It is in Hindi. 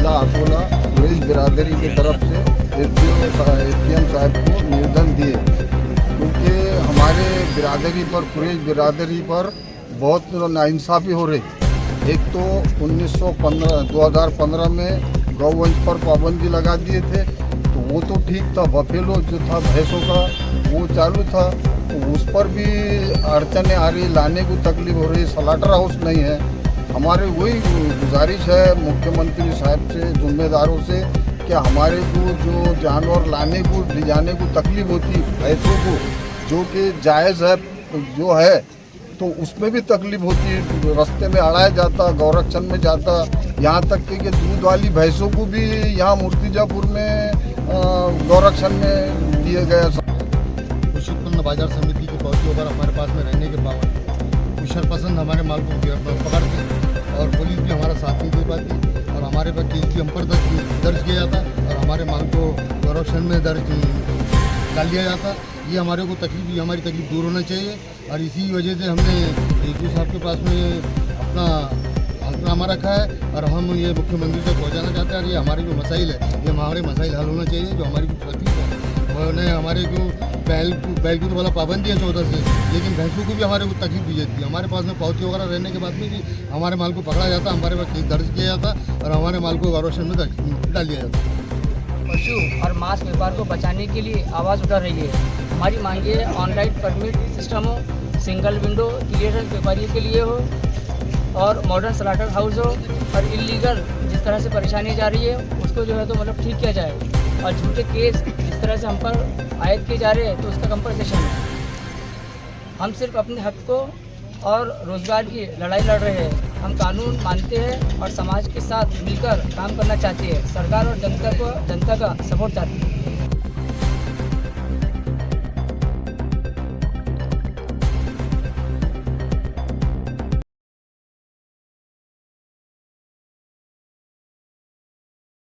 जिला अकोला कुरैश बिरादरी की तरफ से एसडीएम साहब को निवेदन दिए, क्योंकि हमारे बिरादरी पर कुरैश बिरादरी पर बहुत नाइंसाफ़ी हो रही। एक तो 2015 में गौवंश पर पाबंदी लगा दिए थे, तो वो तो ठीक था। बफेलो जो था भैंसों का वो चालू था, तो उस पर भी अड़चनें आ रही, लाने को तकलीफ हो रही। स्लॉटर हाउस नहीं है। हमारे वही गुजारिश है मुख्यमंत्री साहब से, जिम्मेदारों से, कि हमारे को जो जानवर लाने को ले जाने को तकलीफ होती भैंसों को, जो कि जायज़ है जो है, तो उसमें भी तकलीफ होती है। रास्ते में अड़ाया जाता, गौरक्षण में जाता, यहाँ तक कि दूध वाली भैंसों को भी यहाँ मूर्तिजापुर में गौरक्षण में दिए गए। कृषि उत्पन्न बाजार समिति की पावती वगैरह हमारे पास में रहने के बावजूद कुशल पसंद हमारे माल को पकड़ते और पुलिस भी हमारा साथ नहीं दे पाती, और हमारे पर केस भी हम पर दर्ज किया जाता और हमारे माल को गौरक्षण में दर्ज डाल दिया जाता। ये हमारे को तकलीफ, हमारी तकलीफ दूर होना चाहिए, और इसी वजह से हमने एसडीओ साहब के पास में अपना हल्फनामा रखा है, और हम ये मुख्यमंत्री तक पहुँचाना चाहते हैं। और ये हमारे जो मसाइल है, ये हमारे मसाइल हल होना चाहिए। जो हमारी कुछ तकलीफ है, उन्हें हमारे को बैल की तो वाला पाबंदी है 14 से, लेकिन भैंसों को भी हमारे को तकलीफ दी जाती है। हमारे पास में पावती वगैरह रहने के बाद में भी हमारे माल को पकड़ा जाता, हमारे पास केस दर्ज किया जाता और हमारे माल को गौरक्षण में डाल दिया जाता। पशु और मांस व्यापार को बचाने के लिए आवाज़ उठा रही है। हमारी मांगे ऑनलाइन परमिट सिस्टम हो, सिंगल विंडो क्लियरेंस व्यापारियों के लिए हो, और मॉडर्न स्लॉटर हाउस हो, और इलीगल जिस तरह से परेशानी जा रही है उसको जो है तो मतलब ठीक किया जाए, और झूठे केस जिस तरह से हम पर आयद किए जा रहे हैं तो उसका कंपनसेशन है। हम सिर्फ अपने हक को और रोज़गार की लड़ाई लड़ रहे हैं। हम कानून मानते हैं और समाज के साथ मिलकर काम करना चाहते हैं। सरकार और जनता का सपोर्ट चाहती है।